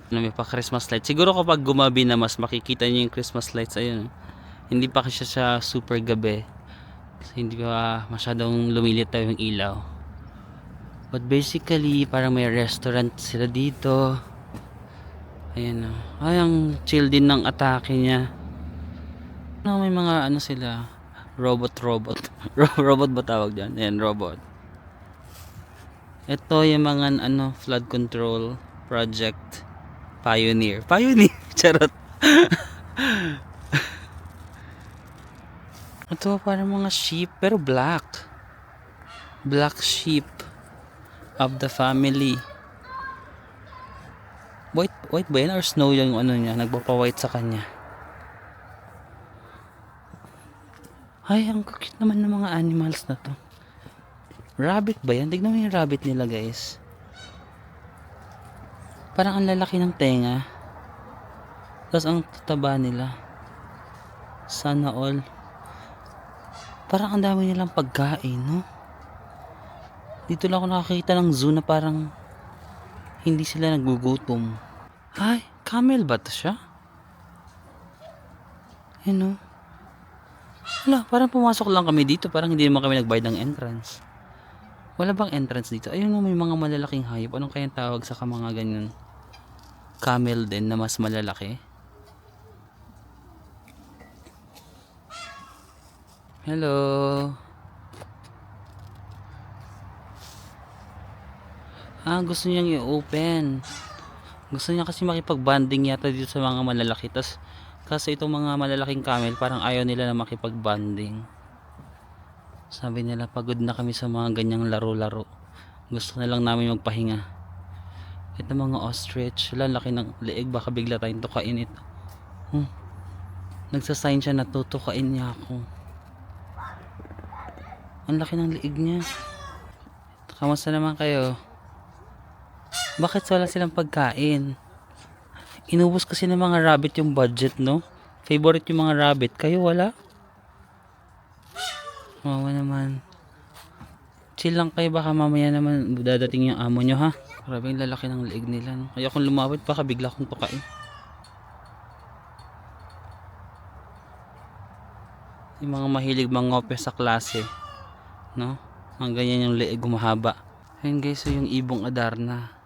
May pa Christmas lights. Siguro kapag gumabi na mas makikita niyo yung Christmas lights. Ayun. Hindi pa kasi siya super gabi. Kasi hindi pa masyadong lumilitaw yung ilaw. But basically, parang may restaurant sila dito. Ayan o. Ay, ang chill din ng atake niya. May mga sila. Robot. Robot ba tawag dyan? Ayan, robot. Ito yung mga flood control project. Pioneer. Charot. Ito parang mga sheep pero black sheep of the family. White ba yan or snow yung niya, nagpapa-white sa kanya. Ay, ang cute naman ng mga animals na to. Rabbit ba yan? Tignan mo yung rabbit nila guys. Parang ang lalaki ng tenga. Tapos ang tataba nila. Sana all. Parang ang dami nilang pagkain, no? Dito lang ako nakakita ng zoo na parang hindi sila nagugutom. Ay, camel ba to siya? Ano? Wala, parang pumasok lang kami dito. Parang hindi naman kami nagbayad ng entrance. Wala bang entrance dito? Ayun, may mga malalaking hayop. Anong kayang tawag sa mga ganyan? Camel din na mas malalaki. Hello. Gusto niyang i-open. Gusto niya kasi makipag-banding yata dito sa mga malalaki. Tas Kaso itong mga malalaking camel, parang ayaw nila na makipag-bonding. Sabi nila, pagod na kami sa mga ganyang laro-laro. Gusto na lang namin magpahinga. Ito mga ostrich, wala, laki ng leeg, baka bigla tayong tukain ito. Nagsasign siya na tutukain niya ako. Ang laki ng leeg niya. Kamusta naman kayo? Bakit wala silang pagkain? Inubos kasi ng mga rabbit yung budget, no? Favorite yung mga rabbit. Kayo wala? Mawa naman. Chill lang kayo, baka mamaya naman dadating yung amo nyo, ha? Grabe yung lalaki ng leeg nila, no? Kaya kung lumapit, baka bigla akong tukain. Yung mga mahilig mangope sa klase, no? Ang ganyan yung leeg, humahaba. Ayun guys, so yung ibong Adarna.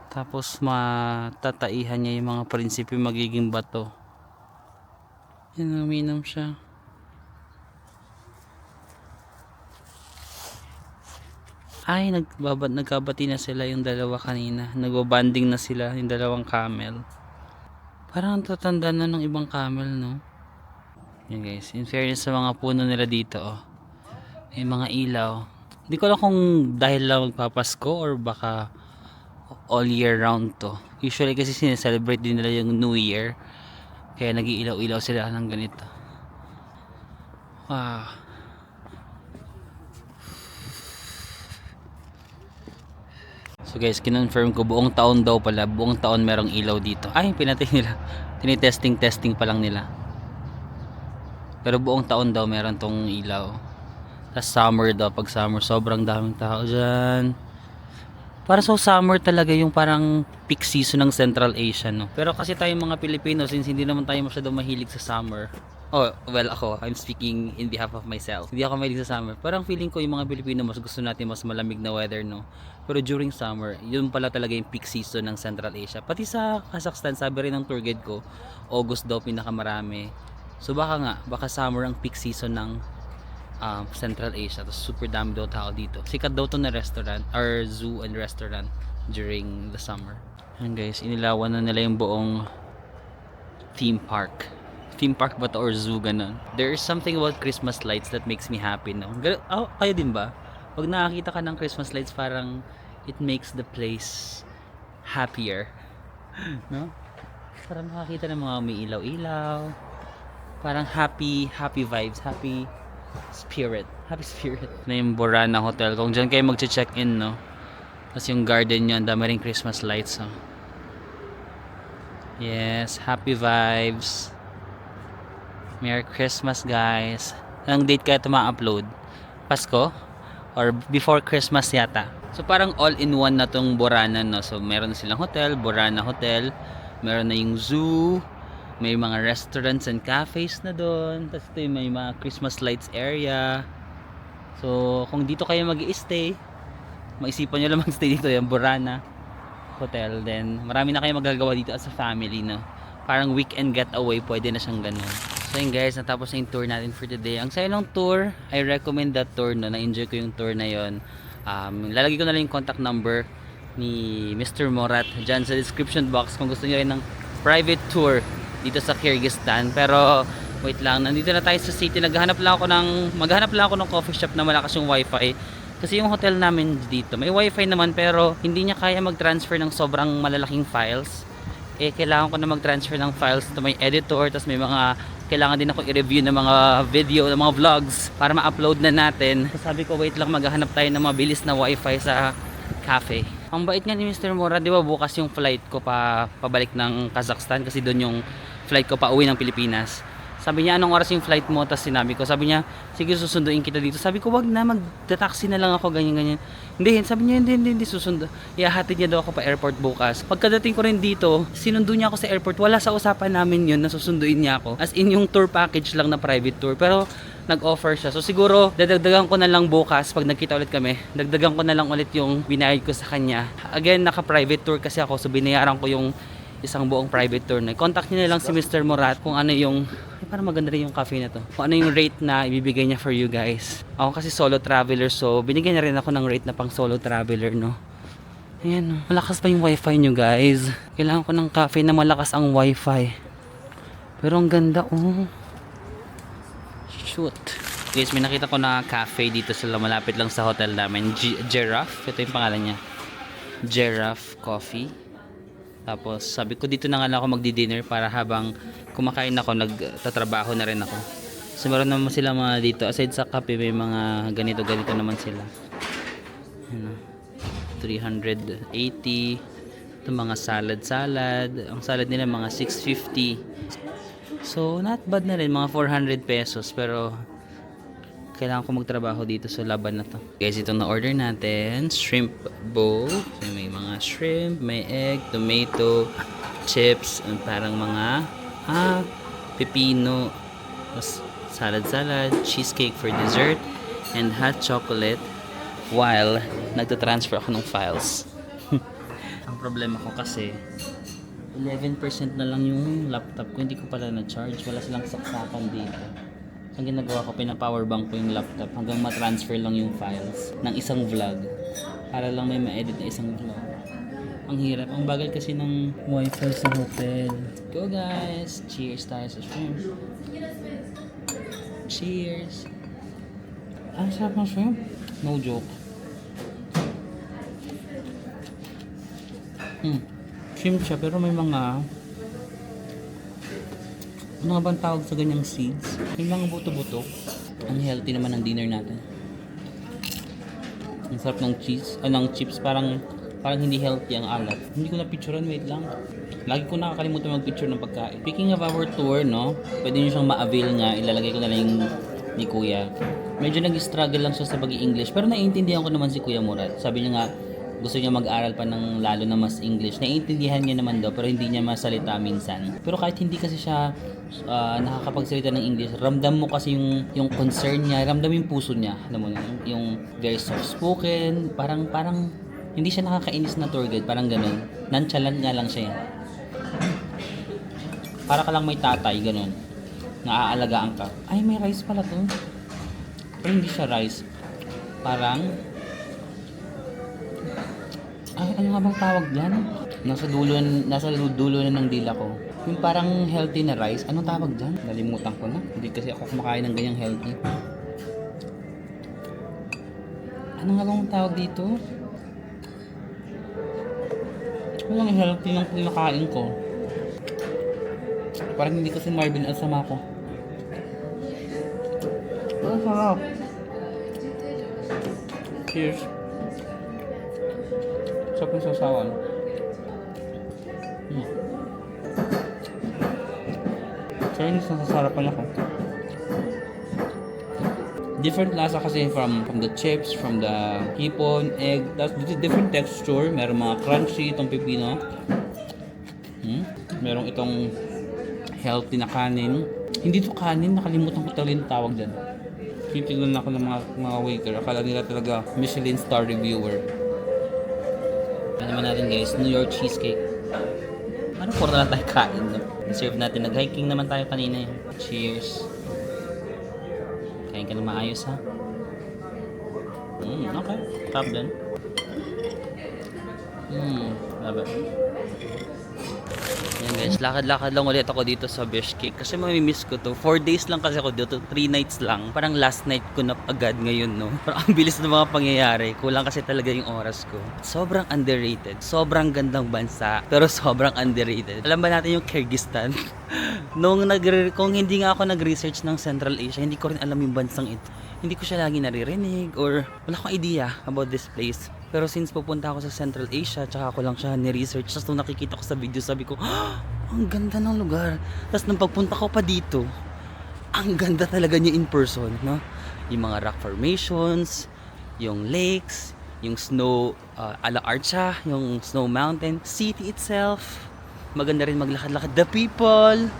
Tapos matataihan niya yung mga prinsipyo magiging bato. Yan, uminom siya. Ay, nagkabati na sila yung dalawa kanina. Nagbabanding na sila yung dalawang camel. Parang tatanda na ng ibang camel, no? Yan guys, in fairness sa mga puno nila dito, oh. Yung mga ilaw. Hindi ko alam kung dahil lang magpapasko or baka all year round to. Usually kasi sineselebrate din nila yung New Year. Kaya nag-iilaw-ilaw sila ng ganito. Wow. So guys, kinonfirm ko buong taon daw pala. Buong taon merong ilaw dito. Ay, pinatay nila. Tinitesting pa lang nila. Pero buong taon daw meron tong ilaw. Tapos summer daw. Pag summer, sobrang daming tao dyan. Para so summer talaga yung parang peak season ng Central Asia, no? Pero kasi tayong mga Pilipino, since hindi naman tayo masyadong mahilig sa summer. Oh, well ako, I'm speaking in behalf of myself. Hindi ako mahilig sa summer. Parang feeling ko yung mga Pilipino mas gusto natin mas malamig na weather, no? Pero during summer, yun pala talaga yung peak season ng Central Asia. Pati sa Kazakhstan, sabi rin ng tour guide ko, August daw pinakamarami. So baka summer ang peak season ng Central Asia. Tapos super dami daw tao dito. Sikat daw to na restaurant or zoo and restaurant during the summer. And guys, inilawan na nila yung buong theme park. Theme park ba to or zoo, ganun. There is something about Christmas lights that makes me happy, no? Kayo din ba? Pag nakakita ka ng Christmas lights, parang it makes the place happier. No? Parang makakita ng mga may ilaw-ilaw. Parang happy vibes, happy spirit na yung Borana Hotel. Kung dyan kayo magche-check-in, no? Tapos yung garden nyo, ang dami rin Christmas lights, no? Yes, happy vibes. Merry Christmas, guys. Anong date kaya ito ma-upload? Pasko? Or before Christmas yata? So parang all-in-one na tong Borana, no? So meron na silang hotel, Borana Hotel. Meron na yung zoo. May mga restaurants and cafes na doon. Tapos ito yung may mga Christmas lights area. So kung dito kayo mag-i-stay, maisipan nyo lang mag-stay dito yung Borana Hotel. Then marami na kayo magagawa dito as a family, no? Parang weekend getaway, pwede na siyang ganun. So yun guys, natapos na yung tour natin for today. Ang saya ng tour, I recommend that tour, no? Na-enjoy ko yung tour na yun. Lalagay ko na lang yung contact number ni Mr. Morat dyan sa description box kung gusto nyo rin ng private tour dito sa Kyrgyzstan. Pero wait lang, nandito na tayo sa city. Maghanap lang ako ng coffee shop na malakas yung wifi. Kasi yung hotel namin dito, may wifi naman pero hindi niya kaya mag-transfer ng sobrang malalaking files. Kailangan ko na mag-transfer ng files to may editor, tapos may mga kailangan din ako i-review ng mga video, ng mga vlogs para ma-upload na natin. So sabi ko wait lang, maghahanap tayo ng mabilis na wifi sa cafe. Ang bait nga ni Mr. Mora, di ba bukas yung flight ko pabalik ng Kazakhstan kasi doon yung flight ko pa uwi ng Pilipinas. Sabi niya, anong oras yung flight mo? Tapos sinabi ko, sabi niya, sige susunduin kita dito. Sabi ko, wag na, mag-taxi na lang ako, ganyan. Hindi, sabi niya, hindi susundo. Ihahatid niya daw ako pa airport bukas. Pagkadating ko rin dito, sinundo niya ako sa airport. Wala sa usapan namin yun na susunduin niya ako. As in yung tour package lang na private tour. Pero nag-offer siya. So siguro, dadagdagan ko na lang bukas pag nagkita ulit kami. Dagdagan ko na lang ulit yung binayad ko sa kanya. Again, naka-private tour kasi ako. So binayaran ko yung isang buong private tour na. Contact niyo na lang si Mr. Morat kung ano yung parang maganda rin yung cafe na to. Kung ano yung rate na ibibigay niya for you guys. Ako kasi solo traveler, so binigyan niya rin ako ng rate na pang solo traveler, no. Ayan, malakas pa yung wifi nyo guys. Kailangan ko ng cafe na malakas ang wifi. Pero ang ganda, oh. Shoot. Guys, may nakita ko na cafe dito sa malapit lang sa hotel namin. Giraffe. Ito yung pangalan niya. Giraffe Coffee. Tapos, sabi ko dito na nga lang ako magdi-dinner para habang kumakain ako, nagtatrabaho na rin ako. So, meron naman sila mga dito. Aside sa kape, may mga ganito-ganito naman sila. Ano, 380. Ito mga salad. Ang salad nila mga 650. So, not bad na rin. Mga 400 pesos. Pero, kailangan ko magtrabaho dito sa laban na to. Guys, itong na-order natin, shrimp bowl. So, may mga shrimp, may egg, tomato, chips, parang mga pepino, salad, cheesecake for dessert, and hot chocolate while nagtatransfer ako ng files. Ang problema ko kasi 11% na lang yung laptop ko, hindi ko pala na-charge. Wala silang saksakan dito. Ang ginagawa ko, pina-powerbank ko yung laptop hanggang ma-transfer lang yung files ng isang vlog para lang may ma-edit na isang vlog. Ang hirap. Ang bagal kasi ng wifi sa hotel. Go guys! Cheers tayo sa shrimp. Cheers! Ang sarap ng shrimp. No joke. Shrimp siya pero may mga ano nga bang tawag sa ganyang seeds? Yung mga buto-buto. Ang healthy naman ng dinner natin. Ang sarap ng cheese, ng chips, parang hindi healthy ang alat. Hindi ko na picturean, wait lang. Lagi ko nakakalimutan mag-picture ng pagkain. Speaking of our tour, no, pwede nyo siyang ma-avail nga. Ilalagay ko na lang yung ni Kuya. Medyo nag-struggle lang siya sa pag-i-English, pero naiintindihan ko naman si Kuya Murat. Sabi niya nga, gusto niya mag-aral pa ng lalo na mas English. Naiintindihan niya naman daw, pero hindi niya masalita minsan. Pero kahit hindi kasi siya nakakapagsalita ng English, ramdam mo kasi yung concern niya, ramdam yung puso niya. Alam mo, yung very soft-spoken, parang hindi siya nakakainis na tour guide, parang ganun. Nonchalant nga lang siya. Para ka lang may tatay, ganun. Naaalagaan ka. Ay, may rice pala to. Pero hindi siya rice. Parang ano nga bang tawag dyan? Nasa dulo na ng dila ko. Yung parang healthy na rice. Anong tawag dyan? Nalimutan ko na. Hindi kasi ako kumakain ng ganyang healthy. Ano nga bang tawag dito? Walang healthy ng pinakain ko. Parang hindi kasi Marvin Asama ko. Ang sarap. Cheers. Sarap yung sasawan. Sorry, nasasarapan ako. Different lasa kasi from the chips, from the hipon, egg. Tapos different texture. Meron mga crunchy itong pipino. Meron itong healthy na kanin. Hindi to kanin, nakalimutan ko talaga yung tawag dyan. Titignan ako ng mga waiter. Akala nila talaga Michelin star reviewer. Ano naman natin guys, New York cheesecake. Ano po na lang tayo kain, no? Serve natin, nag-hiking naman tayo kanina eh. Cheers. Kain ka na maayos ha. Okay, top din. Love it. Yan guys, lakad-lakad lang ulit ako dito sa Bishkek kasi mamimiss ko to. 4 days lang kasi ako dito, 3 nights lang. Parang last night ko na agad ngayon, no? Parang ang bilis ng mga pangyayari. Kulang kasi talaga yung oras ko. Sobrang underrated. Sobrang gandang bansa, pero sobrang underrated. Alam ba natin yung Kyrgyzstan? Kung hindi nga ako nag-research ng Central Asia, hindi ko rin alam yung bansang ito. Hindi ko siya lagi naririnig or wala akong idea about this place. Pero since pupunta ako sa Central Asia, tsaka ako lang siya ni-research. Tapos nung nakikita ko sa video, sabi ko, ang ganda ng lugar. Tapos nung pagpunta ko pa dito, ang ganda talaga niya in person, no? Yung mga rock formations, yung lakes, yung snow, ala Archa, yung snow mountain, city itself. Maganda rin maglakad-lakad. The people,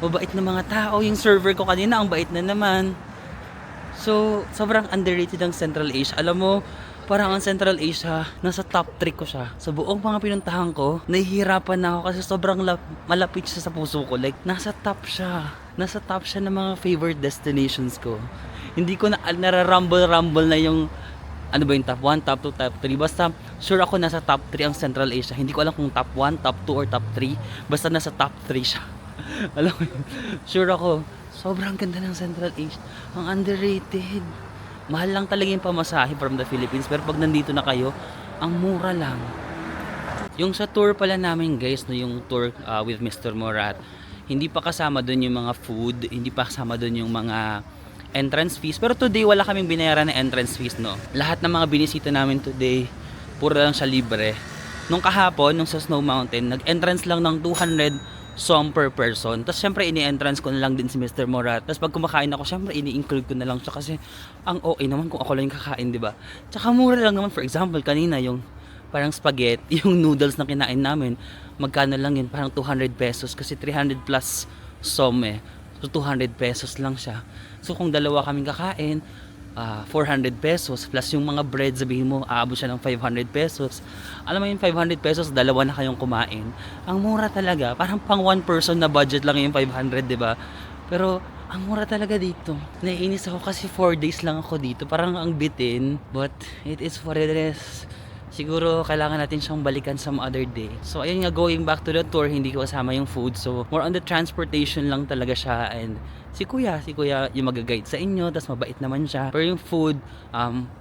mabait na mga tao. Yung server ko kanina, ang bait na naman. So, sobrang underrated ang Central Asia. Alam mo, parang ang Central Asia, nasa top 3 ko siya. Sa buong mga pinuntahan ko, nahihirapan na ako kasi sobrang malapit siya sa puso ko. Like, nasa top siya. Nasa top siya ng mga favorite destinations ko. Hindi ko na nararumble-rumble na yung ano ba yung top 1, top 2, top 3. Basta sure ako nasa top 3 ang Central Asia. Hindi ko alam kung top 1, top 2, or top 3. Basta nasa top 3 siya. Alam mo yun? Sure ako. Sobrang ganda ng Central Asia. Ang underrated. Mahal lang talaga yung pamasahe from the Philippines. Pero pag nandito na kayo, ang mura lang. Yung sa tour pala namin guys, no, yung tour with Mr. Morat, hindi pa kasama doon yung mga food, hindi pa kasama doon yung mga entrance fees. Pero today wala kaming binayaran na entrance fees, no. Lahat ng mga binisita namin today, puro lang siya libre. Nung kahapon, nung sa Snow Mountain, nag-entrance lang ng 200 som per person. Tapos syempre ini-entrance ko na lang din si Mr. Morat. Tapos pag kumakain ako, syempre ini-include ko na lang siya kasi ang okay naman kung ako lang yung kakain, di ba? Tsaka mura lang naman. For example, kanina yung parang spaghetti, yung noodles na kinain namin, magkano lang yun? Parang 200 pesos kasi 300 plus som eh. So 200 pesos lang siya. So kung dalawa kaming kakain, 400 pesos plus yung mga bread, sabihin mo aabot siya ng 500 pesos. Alam mo yung 500 pesos, dalawa na kayong kumain. Ang mura talaga, parang pang one person na budget lang yung 500, di ba? Pero ang mura talaga dito. Naiinis ako kasi 4 days lang ako dito, parang ang bitin, but it is what it is. Siguro kailangan natin siyang balikan some other day. So ayun nga, going back to the tour, hindi ko kasama yung food. So more on the transportation lang talaga siya. And si kuya yung mag-guide sa inyo. Tapos mabait naman siya. Pero yung food,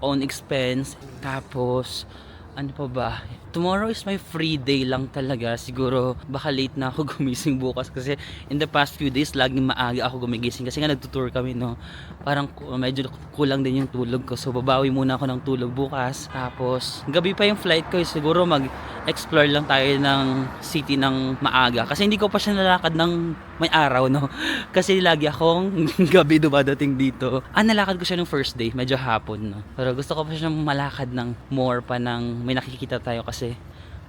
own expense. Tapos ano pa ba? Tomorrow is my free day lang talaga. Siguro baka late na ako gumising bukas kasi in the past few days laging maaga ako gumigising kasi nga nagtutour kami, no. Parang medyo kulang din yung tulog ko. So babawi muna ako ng tulog bukas. Tapos gabi pa yung flight ko. Siguro mag-explore lang tayo ng city ng maaga kasi hindi ko pa siya nalakad ng may araw, no. Kasi lagi akong gabi dumadating dito. Nalakad ko siya ng first day, medyo hapon, no. Pero gusto ko pa siya malakad ng more pa ng may nakikita tayo kasi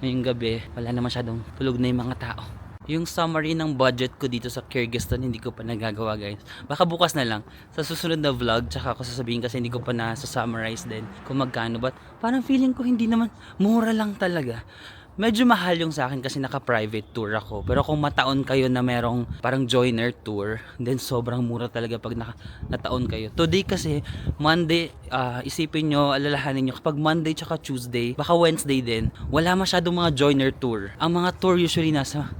ngayong gabi wala na masyadong tulog na yung mga tao. Yung summary ng budget ko dito sa Kyrgyzstan hindi ko pa nagagawa guys. Baka bukas na lang sa susunod na vlog tsaka ako sasabihin kasi hindi ko pa na-summarize din kung magkano. But parang feeling ko hindi naman, mura lang talaga. Medyo mahal yung sa akin kasi naka-private tour ako. Pero kung mataon kayo na merong parang joiner tour, then sobrang mura talaga pag nataon kayo. Today kasi, Monday, isipin nyo, alalahanin nyo, kapag Monday tsaka Tuesday, baka Wednesday din, wala masyadong mga joiner tour. Ang mga tour usually nasa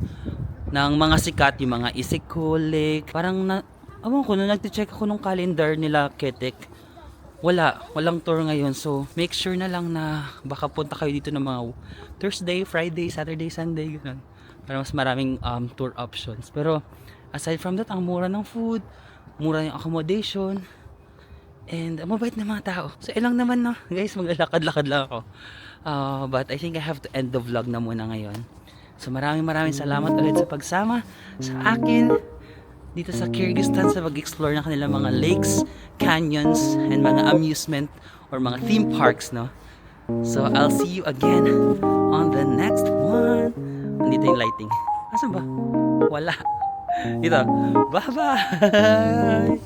ng mga sikat, yung mga Isikolik, parang awan ko, nung nag-check ako nung calendar nila Ketek, walang tour ngayon. So make sure na lang na baka punta kayo dito ng mga Thursday, Friday, Saturday, Sunday, ganun, para mas maraming tour options. Pero aside from that, ang mura ng food, mura yung accommodation, and mabait na mga tao. So ilang naman, no guys, maglalakad-lakad lang ako. But I think I have to end the vlog na muna ngayon. So maraming salamat ulit sa pagsama sa akin dito sa Kyrgyzstan sa pag-explore ng kanilang mga lakes, canyons, and mga amusement or mga theme parks, no? So I'll see you again on the next one. Andito yung lighting. Asan ba? Wala. Dito. Bye-bye!